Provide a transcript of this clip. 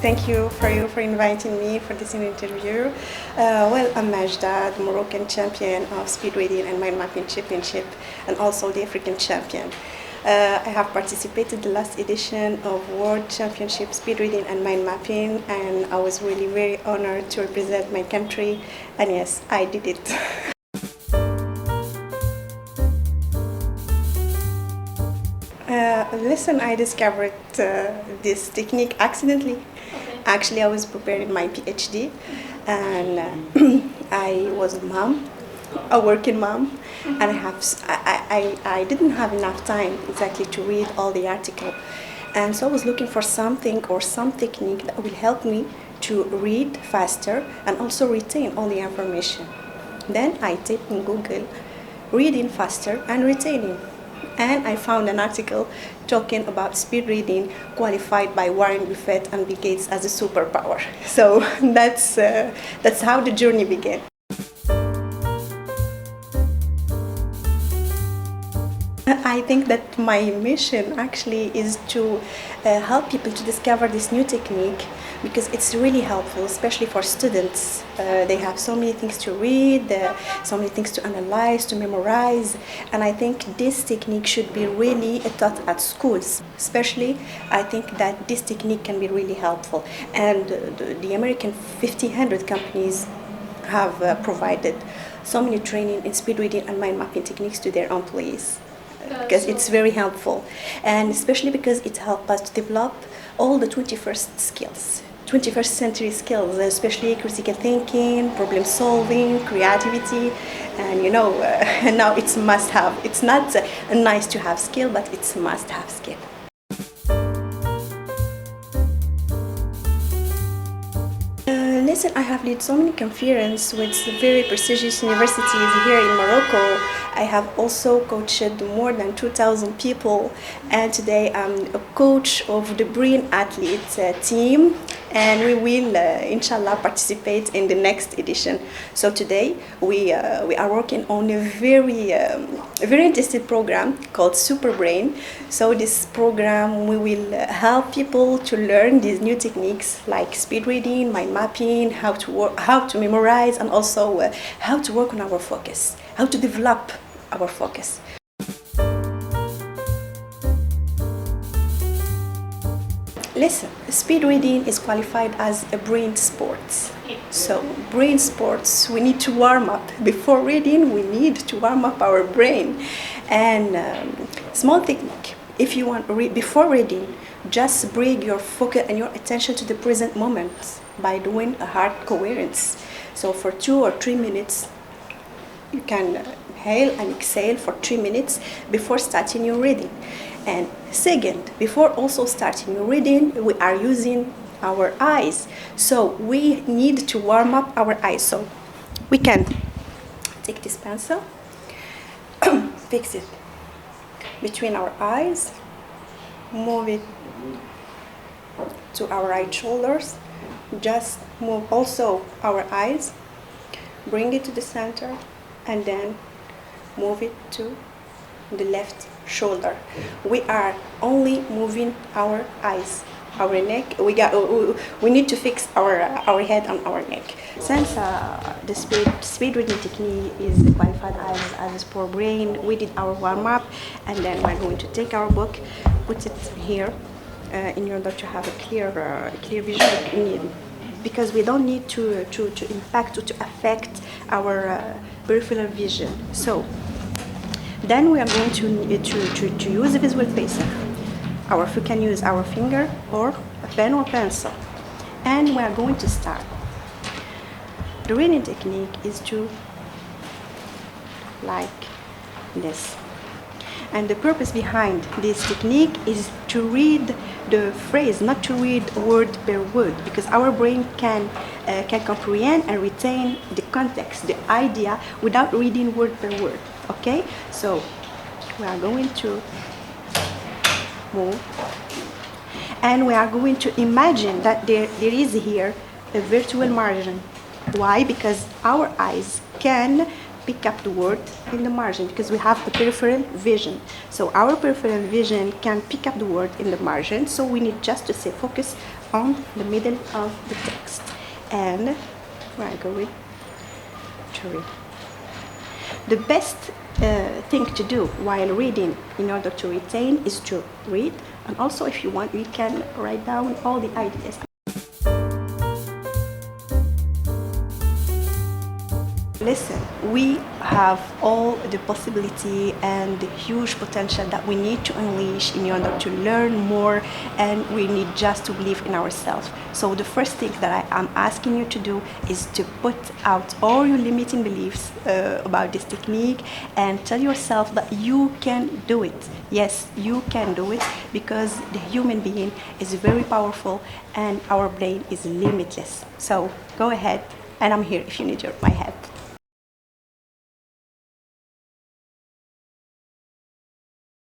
Thank you for inviting me for this interview. I'm Majda, the Moroccan champion of speed reading and mind mapping championship, and also the African champion. I have participated in the last edition of World Championship Speed Reading and Mind Mapping, and I was really very honored to represent my country. And yes, I did it. Listen, I discovered this technique accidentally. Okay. Actually, I was preparing my PhD, and I was a mom, a working mom, and I didn't have enough time exactly to read all the article, and so I was looking for something or some technique that will help me to read faster and also retain all the information. Then I typed in Google, reading faster and retaining. And I found an article talking about speed reading qualified by Warren Buffett and Bill Gates as a superpower. So that's how the journey began. I think that my mission actually is to help people to discover this new technique, because it's really helpful, especially for students. They have so many things to read, so many things to analyze, to memorize, and I think this technique should be really taught at schools. Especially, I think that this technique can be really helpful, and the American 1500 companies have provided so many training in speed reading and mind mapping techniques to their employees. Because it's very helpful, and especially because it helps us to develop all the 21st century skills, especially critical thinking, problem solving, creativity, and now it's must have. It's not a nice to have skill, but it's a must have skill. Listen, I have led so many conferences with very prestigious universities here in Morocco. I have also coached more than 2,000 people, and today I'm a coach of the Brilliant Athletes team, and we will, inshallah, participate in the next edition. So today we are working on a very interesting program called Super Brain. So this program, we will help people to learn these new techniques like speed reading, mind mapping, how to memorize, and also how to work on our focus, how to develop our focus. Listen, speed reading is qualified as a brain sport. So brain sports, we need to warm up. Before reading, we need to warm up our brain. And small technique, if you want to read before reading, just bring your focus and your attention to the present moment by doing a heart coherence. So for 2 or 3 minutes, you can inhale and exhale for 3 minutes before starting your reading. And second, before also starting your reading, we are using our eyes. So we need to warm up our eyes. So we can take this pencil, fix it between our eyes, move it to our right shoulders, just move also our eyes, bring it to the center, and then move it to the left shoulder. We are only moving our eyes, our neck. We need to fix our head and our neck. Since the speed reading technique is qualified as a sport brain, we did our warm up, and then we're going to take our book, put it here in order to have a clear vision. Because we don't need to impact or to affect our peripheral vision. So then we are going to use a visual pacer. We can use our finger or a pen or pencil, and we are going to start. The reading technique is to like this. And the purpose behind this technique is to read the phrase, not to read word per word, because our brain can comprehend and retain the context, the idea, without reading word per word. Okay? So we are going to move, and we are going to imagine that there is here a virtual margin. Why? Because our eyes can pick up the word in the margin, because we have a peripheral vision. So our peripheral vision can pick up the word in the margin, so we need just to say focus on the middle of the text, and we are going to read. The best thing to do while reading in order to retain is to read, and also if you want, you can write down all the ideas. Listen, we have all the possibility and the huge potential that we need to unleash in order to learn more, and we need just to believe in ourselves. So the first thing that I am asking you to do is to put out all your limiting beliefs about this technique and tell yourself that you can do it. Yes, you can do it, because the human being is very powerful and our brain is limitless. So go ahead, and I'm here if you need my help.